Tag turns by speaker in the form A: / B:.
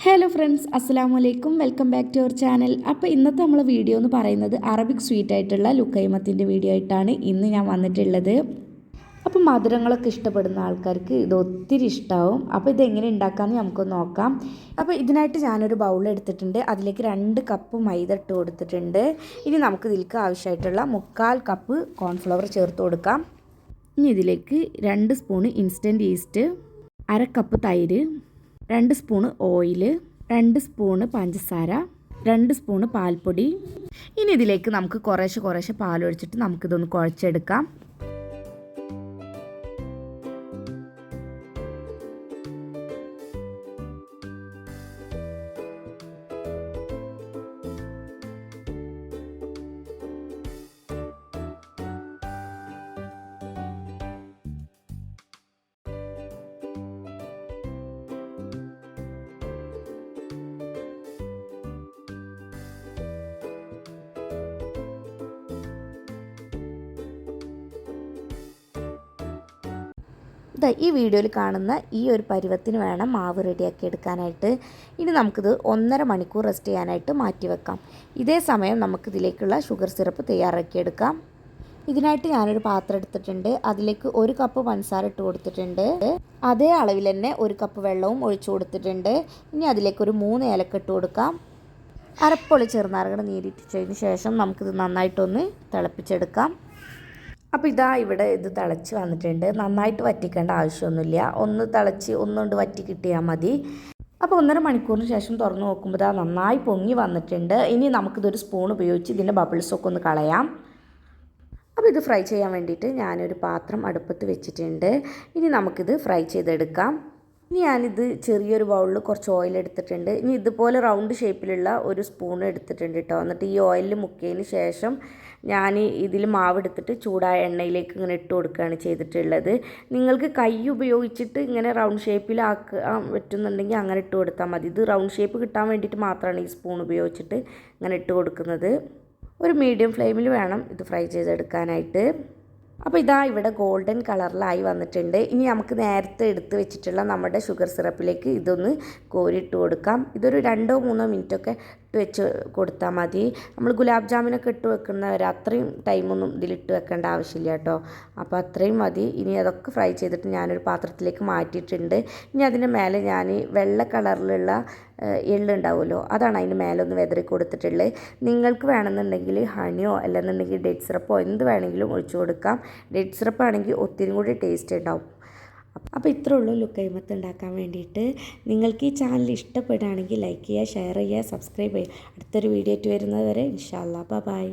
A: Hello friends, അസ്സലാമു അലൈക്കും. Welcome back to our channel. അപ്പോൾ ഇന്നത്തെ നമ്മളെ വീഡിയോ എന്ന് പറയുന്നത് അറബിക് സ്വീറ്റ് ആയിട്ടുള്ള ലുക്കൈമത്തിൻ്റെ വീഡിയോ ആയിട്ടാണ് ഇന്ന് ഞാൻ വന്നിട്ടുള്ളത്. അപ്പോൾ മധുരങ്ങളൊക്കെ ഇഷ്ടപ്പെടുന്ന ആൾക്കാർക്ക് ഇത് ഒത്തിരി ഇഷ്ടമാവും. അപ്പോൾ ഇതെങ്ങനെ ഉണ്ടാക്കാമെന്ന് നമുക്കൊന്ന് നോക്കാം. അപ്പോൾ ഇതിനായിട്ട് ഞാനൊരു ബൗൾ എടുത്തിട്ടുണ്ട്. അതിലേക്ക് 2 കപ്പ് മൈദ ഇട്ട് കൊടുത്തിട്ടുണ്ട്. ഇനി നമുക്ക് ഇതിലേക്ക് ആവശ്യമായിട്ടുള്ള 3/4 കപ്പ് കോൺഫ്ലവർ ചേർത്ത് കൊടുക്കാം. ഇനി ഇതിലേക്ക് 2 സ്പൂൺ ഇൻസ്റ്റൻറ്റ് ഈസ്റ്റ്, 1/2 കപ്പ് തൈര്, 2 സ്പൂണ് ഓയിൽ, 2 സ്പൂണ് പഞ്ചസാര, 2 സ്പൂണ് പാൽപ്പൊടി. ഇനി ഇതിലേക്ക് നമുക്ക് കുറേശ്ശെ പാലൊഴിച്ചിട്ട് നമുക്കിതൊന്ന് കുഴച്ചെടുക്കാം. ഈ വീഡിയോയിൽ കാണുന്ന ഈ ഒരു പരുവത്തിന് വേണം മാവ് റെഡിയാക്കി എടുക്കാനായിട്ട്. ഇനി നമുക്കിത് 1.5 മണിക്കൂർ റെസ്റ്റ് ചെയ്യാനായിട്ട് മാറ്റി വെക്കാം. ഇതേ സമയം നമുക്കിതിലേക്കുള്ള ഷുഗർ സിറപ്പ് തയ്യാറാക്കിയെടുക്കാം. ഇതിനായിട്ട് ഞാനൊരു പാത്രം എടുത്തിട്ടുണ്ട്. അതിലേക്ക് 1 കപ്പ് പഞ്ചസാര ഇട്ട് കൊടുത്തിട്ടുണ്ട്. അതേ അളവിൽ തന്നെ 1 കപ്പ് വെള്ളവും ഒഴിച്ചു കൊടുത്തിട്ടുണ്ട്. ഇനി അതിലേക്ക് ഒരു 3 ഏലക്ക ഇട്ട് കൊടുക്കാം. അരപ്പൊളി ചെറുനാരങ്ങ നീരിട്ടിച്ചതിന് ശേഷം നമുക്കിത് നന്നായിട്ടൊന്ന് തിളപ്പിച്ചെടുക്കാം. അപ്പോൾ ഇവിടെ ഇത് തിളച്ച് വന്നിട്ടുണ്ട്. നന്നായിട്ട് വറ്റിക്കേണ്ട ആവശ്യമൊന്നുമില്ല. ഒന്ന് തിളച്ച് ഒന്നുകൊണ്ട് വറ്റി കിട്ടിയാൽ മതി. അപ്പോൾ 1.5 മണിക്കൂറിന് ശേഷം തുറന്ന് നോക്കുമ്പോൾ നന്നായി പൊങ്ങി വന്നിട്ടുണ്ട്. ഇനി നമുക്കിതൊരു സ്പൂൺ ഉപയോഗിച്ച് ഇതിൻ്റെ ബബിൾസൊക്കെ ഒന്ന് കളയാം. അപ്പോൾ ഇത് ഫ്രൈ ചെയ്യാൻ വേണ്ടിയിട്ട് ഞാനൊരു പാത്രം അടുപ്പത്ത് വെച്ചിട്ടുണ്ട്. ഇനി നമുക്കിത് ഫ്രൈ ചെയ്തെടുക്കാം. ഇനി ഞാനിത് ചെറിയൊരു ബൗളിൽ കുറച്ച് ഓയിൽ എടുത്തിട്ടുണ്ട്. ഇനി ഇതുപോലെ റൗണ്ട് ഷേപ്പിലുള്ള ഒരു സ്പൂൺ എടുത്തിട്ടുണ്ട് കേട്ടോ. എന്നിട്ട് ഈ ഓയിലിൽ മുക്കിയതിന് ശേഷം ഞാൻ ഇതിൽ മാവ് എടുത്തിട്ട് ചൂടായ എണ്ണയിലേക്ക് ഇങ്ങനെ ഇട്ട് കൊടുക്കുകയാണ് ചെയ്തിട്ടുള്ളത്. നിങ്ങൾക്ക് കൈ ഉപയോഗിച്ചിട്ട് ഇങ്ങനെ റൗണ്ട് ഷേപ്പിലാക്കാൻ പറ്റുന്നുണ്ടെങ്കിൽ അങ്ങനെ ഇട്ട് കൊടുത്താൽ മതി. ഇത് റൗണ്ട് ഷേപ്പ് കിട്ടാൻ വേണ്ടിയിട്ട് മാത്രമാണ് ഈ സ്പൂൺ ഉപയോഗിച്ചിട്ട് ഇങ്ങനെ ഇട്ട് കൊടുക്കുന്നത്. ഒരു മീഡിയം ഫ്ലെയിമിൽ വേണം ഇത് ഫ്രൈ ചെയ്തെടുക്കാനായിട്ട്. അപ്പോൾ ഇവിടെ ഗോൾഡൻ കളറിലായി വന്നിട്ടുണ്ട്. ഇനി നമുക്ക് നേരത്തെ എടുത്ത് വെച്ചിട്ടുള്ള നമ്മുടെ ഷുഗർ സിറപ്പിലേക്ക് ഇതൊന്ന് കോരിയിട്ട് കൊടുക്കാം. ഇതൊരു 2-3 മിനിറ്റൊക്കെ ഇട്ട് വെച്ച് കൊടുത്താൽ മതി. നമ്മൾ ഗുലാബ് ജാമുനൊക്കെ ഇട്ട് വെക്കുന്നവർ അത്രയും ടൈമൊന്നും ഇതിലിട്ട് വെക്കേണ്ട ആവശ്യമില്ല കേട്ടോ. അപ്പോൾ അത്രയും മതി. ഇനി അതൊക്കെ ഫ്രൈ ചെയ്തിട്ട് ഞാനൊരു പാത്രത്തിലേക്ക് മാറ്റിയിട്ടുണ്ട്. ഇനി അതിൻ്റെ മേലെ ഞാൻ വെള്ള കളറിലുള്ള എള്ളുണ്ടാവുമല്ലോ, അതാണ് അതിന് മേലെ ഒന്ന് വെതറി കൊടുത്തിട്ടുള്ളത്. നിങ്ങൾക്ക് വേണമെന്നുണ്ടെങ്കിൽ ഹണിയോ അല്ലെന്നുണ്ടെങ്കിൽ ഡേറ്റ് സിറപ്പോ എന്ത് വേണമെങ്കിലും ഒഴിച്ചു കൊടുക്കാം. ഡേറ്റ് സിറപ്പ് ആണെങ്കിൽ ഒത്തിരി കൂടി ടേസ്റ്റ് ഉണ്ടാവും. അപ്പോൾ ഇത്രേ ഉള്ളൂ ലുക്കൈമത്ത് ഉണ്ടാക്കാൻ വേണ്ടിയിട്ട്. നിങ്ങൾക്ക് ഈ ചാനൽ ഇഷ്ടപ്പെടുകയാണെങ്കിൽ ലൈക്ക് ചെയ്യുക, ഷെയർ ചെയ്യുക, സബ്സ്ക്രൈബ് ചെയ്യുക. അടുത്തൊരു വീഡിയോ ആയിട്ട് വരുന്നത് വരെ ഇൻഷാ അല്ലാഹ് ബൈ.